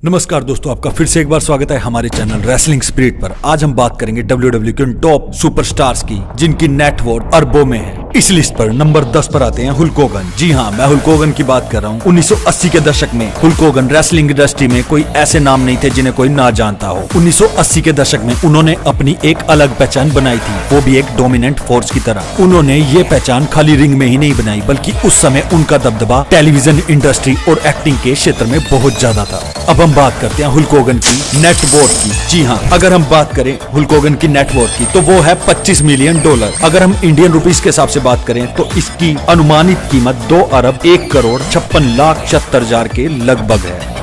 नमस्कार दोस्तों, आपका फिर से एक बार स्वागत है हमारे चैनल रेसलिंग स्पिरिट पर। आज हम बात करेंगे WWE के उन टॉप सुपरस्टार्स की जिनकी नेटवर्थ अरबों में है। इस लिस्ट पर नंबर 10 पर आते हैं हुल्क होगन। जी हाँ, मैं हुल्क होगन की बात कर रहा हूँ। 1980 के दशक में हुल्क होगन रेसलिंग इंडस्ट्री में कोई ऐसे नाम नहीं थे जिन्हें कोई ना जानता हो। 1980 के दशक में उन्होंने अपनी एक अलग पहचान बनाई थी, वो भी एक डोमिनेंट फोर्स की तरह। उन्होंने ये पहचान खाली रिंग में ही नहीं बनाई, बल्कि उस समय उनका दबदबा टेलीविजन इंडस्ट्री और एक्टिंग के क्षेत्र में बहुत ज्यादा था। अब हम बात करते हैं हुल्क होगन की नेटवर्थ की। जी हाँ, अगर हम बात करें हुल्क होगन की नेटवर्थ की तो वो है $25 मिलियन। अगर हम इंडियन रुपीस के हिसाब से बात करें तो इसकी अनुमानित कीमत 2 अरब 1 करोड़ 56 लाख 76 हजार के लगभग है।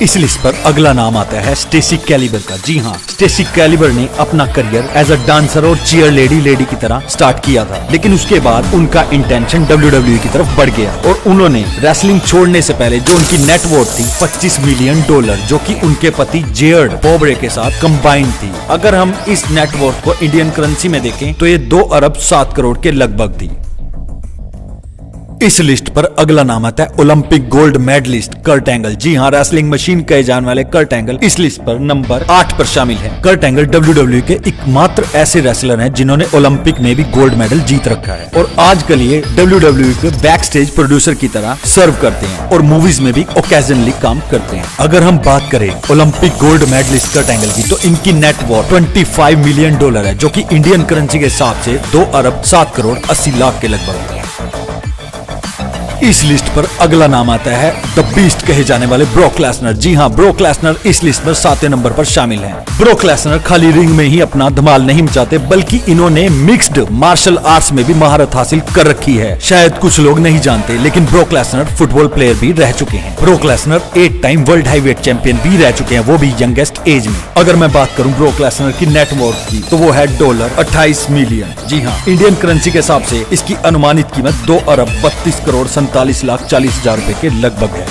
इस लिस्ट पर अगला नाम आता है स्टेसी कैलिबर का। जी हाँ, स्टेसी कैलिबर ने अपना करियर एज अ डांसर और चीयर लेडी की तरह स्टार्ट किया था, लेकिन उसके बाद उनका इंटेंशन WWE की तरफ बढ़ गया और उन्होंने रेसलिंग छोड़ने से पहले जो उनकी नेटवर्थ थी $25 मिलियन, जो कि उनके पति जेयर्ड पोबरे के साथ कंबाइंड थी। अगर हम इस नेटवर्थ को इंडियन करेंसी में देखें तो ये 2 अरब 7 करोड़ के लगभग थी। इस लिस्ट पर अगला नाम आता है Olympic gold medallist Kurt Angle. जी हाँ, रेसलिंग मशीन कहे जाने वाले कर्ट एंगल इस लिस्ट पर नंबर 8 पर शामिल है। कर्ट एंगल WWE के एकमात्र ऐसे रेसलर हैं जिन्होंने ओलंपिक में भी गोल्ड मेडल जीत रखा है और आजकल ये WWE के बैक स्टेज प्रोड्यूसर की तरह सर्व करते हैं और मूवीज में भी ओकेजनली काम करते हैं। अगर हम बात करें Olympic gold medallist Kurt Angle की तो इनकी नेटवर्थ $25 मिलियन है, जो कि इंडियन करेंसी के हिसाब से 2 अरब 7 करोड़ 80 लाख के लगभग है। इस लिस्ट पर अगला नाम आता है द बीस्ट कहे जाने वाले ब्रॉक लेसनर। जी हाँ, ब्रॉक लेसनर इस लिस्ट पर 7वें नंबर पर शामिल हैं। ब्रॉक लेसनर खाली रिंग में ही अपना धमाल नहीं मचाते, बल्कि इन्होंने मिक्स्ड मार्शल आर्ट्स में भी महारत हासिल कर रखी है। शायद कुछ लोग नहीं जानते, लेकिन ब्रॉक लेसनर फुटबॉल प्लेयर भी रह चुके हैं। Brock Lesnar 8 time world heavyweight champion भी रह चुके हैं, वो भी यंगेस्ट एज में। अगर मैं बात करूं ब्रॉक लेसनर की नेटवर्थ की तो वो है $28 मिलियन। जी हाँ, इंडियन करेंसी के हिसाब से इसकी अनुमानित कीमत 2 अरब 32 करोड़ 47 लाख 40 हजार रुपए के लगभग है।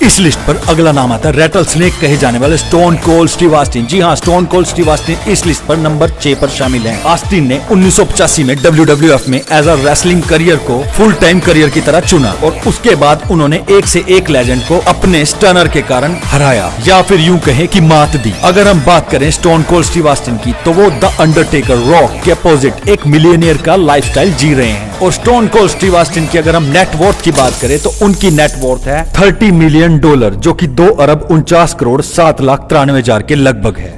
इस लिस्ट पर अगला नाम आता है रेटल स्नेक कहे जाने वाले स्टोन कोल्ड स्टीव ऑस्टिन। जी हाँ, स्टोन कोल्ड स्टीव ऑस्टिन इस लिस्ट पर नंबर 6 पर शामिल हैं। ऑस्टिन ने 1985 में WWF में एज अ रेसलिंग करियर को फुल टाइम करियर की तरह चुना और उसके बाद उन्होंने एक से एक लेजेंड को अपने स्टनर के कारण हराया, या फिर यूं कहें कि मात दी। अगर हम बात करें स्टोन कोल्ड स्टीव ऑस्टिन की तो वो द अंडरटेकर रॉक के अपोजिट एक मिलियनियर का लाइफस्टाइल जी रहे हैं। और स्टोन कोल्ड स्टीव ऑस्टिन की अगर हम नेटवर्थ की बात करें तो उनकी नेटवर्थ है $30 मिलियन, जो कि 2 अरब 49 करोड़ 7 लाख 93 हजार के लगभग है।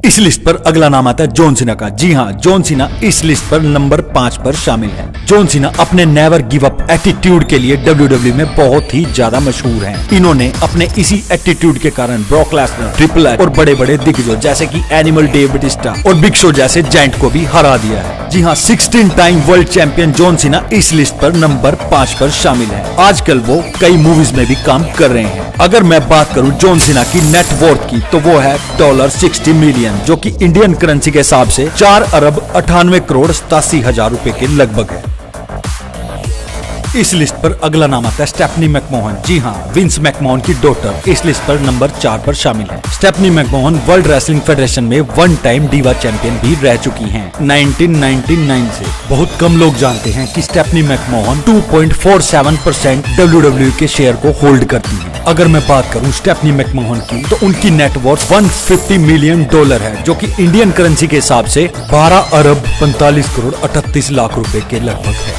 इस लिस्ट पर अगला नाम आता है जॉन सीना का। जी हाँ, जॉन सीना इस लिस्ट पर नंबर 5 पर शामिल है। जॉन सीना अपने नेवर गिव अप एटीट्यूड के लिए WWE में बहुत ही ज्यादा मशहूर हैं। इन्होंने अपने इसी एटीट्यूड के कारण ब्रॉक लेसनर, ट्रिपल एच और बड़े बड़े दिग्गजों जैसे कि एनिमल डेव बाटिस्टा और बिग शो जैसे जायंट को भी हरा दिया है। जी हाँ, 16 time world champion John Cena इस लिस्ट पर नंबर 5 पर शामिल है। आजकल वो कई मूवीज में भी काम कर रहे हैं। अगर मैं बात करूं जॉन सीना की नेटवर्थ की तो वो है $60 मिलियन, जो कि इंडियन करेंसी के हिसाब से 4 अरब 98 करोड़ 87 हजार रुपए के लगभग है। इस लिस्ट पर अगला नाम आता है स्टेफनी मैकमोहन। जी हाँ, विंस मैकमोहन की डॉटर इस लिस्ट पर नंबर 4 पर शामिल है। Stephanie McMahon World Wrestling Federation में 1 टाइम डीवा चैंपियन भी रह चुकी हैं 1999 से। बहुत कम लोग जानते हैं कि स्टेफनी मैकमोहन 2.47% WWE के शेयर को होल्ड करती है। अगर मैं बात करूं स्टेफनी मैकमोहन की तो उनकी नेटवर्थ $150 मिलियन है, जो कि इंडियन करेंसी के हिसाब से 12 अरब 45 करोड़ 38 लाख रुपए के लगभग है।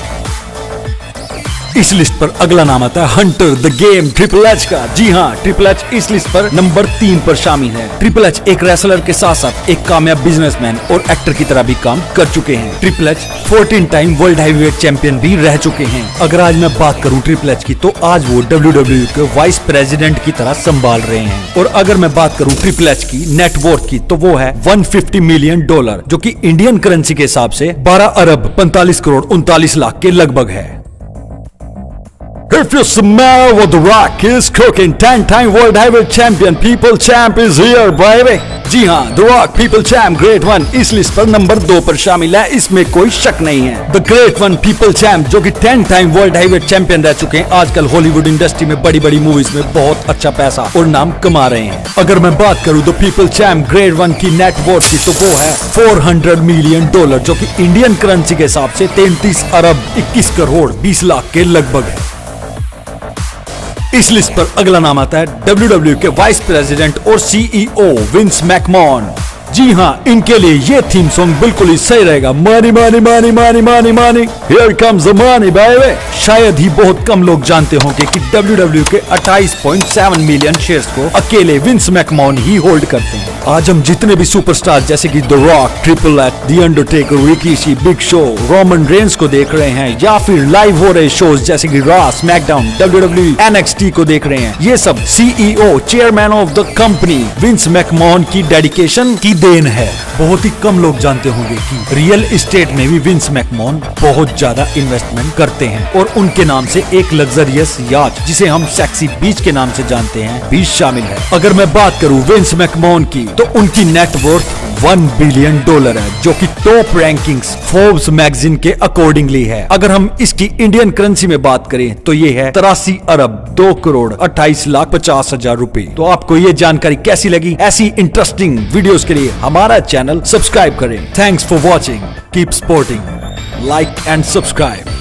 इस लिस्ट पर अगला नाम आता है Hunter the game triple H का। जी हाँ, ट्रिपल एच इस लिस्ट पर नंबर 3 पर शामिल है। ट्रिपल एच एक रेसलर के साथ साथ एक कामयाब बिजनेसमैन और एक्टर की तरह भी काम कर चुके हैं। Triple H 14 time world heavyweight champion भी रह चुके हैं। अगर आज मैं बात करूं ट्रिपल एच की तो आज वो WWE के वाइस प्रेसिडेंट की तरह संभाल रहे हैं। और अगर मैं बात करूं ट्रिपल एच की नेटवर्थ की तो वो है $150 मिलियन, जो कि इंडियन करेंसी के हिसाब से 12 अरब 45 करोड़ 39 लाख के लगभग है। If you smell what the Rock is cooking, 10-time world heavyweight champion, people champ is here, baby. जी हाँ, The Rock People Champ Great One इस लिस्ट पर नंबर 2 पर शामिल है, इसमें कोई शक नहीं है। The Great One People Champ जो कि 10 टाइम वर्ल्ड हैवीवेट चैंपियन रह चुके हैं, आजकल हॉलीवुड इंडस्ट्री में बड़ी बड़ी मूवीज में बहुत अच्छा पैसा और नाम कमा रहे हैं। अगर मैं बात करूं The People Champ Great One की नेटवर्थ की तो वो है $400 मिलियन, जो कि इंडियन करेंसी के हिसाब से 33 अरब 21 करोड़ 20 लाख के लगभग है। इस लिस्ट पर अगला नाम आता है WWE के वाइस प्रेसिडेंट और CEO विंस मैकमोहन। जी हाँ, इनके लिए ये थीम सॉन्ग बिल्कुल ही सही रहेगा। Money money money money money money, here comes the money baby. शायद ही बहुत कम लोग जानते होंगे कि WWE के 28.7 मिलियन शेयर्स को अकेले विंस मैकमोहन ही होल्ड करते हैं। आज हम जितने भी सुपरस्टार जैसे कि the rock, triple H, the Undertaker, Ricky, big show, Roman Reigns को देख रहे हैं, या फिर लाइव हो रहे शोज जैसे कि रॉ, स्मैकडाउन, WWE, NXT को देख रहे हैं, ये सब CEO, chairman of the company Vince McMahon की डेडिकेशन की देन है। बहुत ही कम लोग जानते होंगे कि रियल एस्टेट में भी विंस मैकमोहन बहुत ज्यादा इन्वेस्टमेंट करते हैं और उनके नाम से एक लग्जरियस याच जिसे हम सेक्सी बीच के नाम से जानते हैं भी शामिल है। अगर मैं बात करूं विंस मैकमोहन की तो उनकी नेटवर्थ $1 बिलियन है, जो कि टॉप रैंकिंग्स फोर्ब्स मैगजीन के अकॉर्डिंगली है। अगर हम इसकी इंडियन करेंसी में बात करें तो ये है 83 अरब 2 करोड़ 28 लाख 50 हजार रुपए। तो आपको ये जानकारी कैसी लगी? ऐसी इंटरेस्टिंग वीडियोस के लिए हमारा चैनल सब्सक्राइब करें। Thanks for watching, keep supporting, like and subscribe.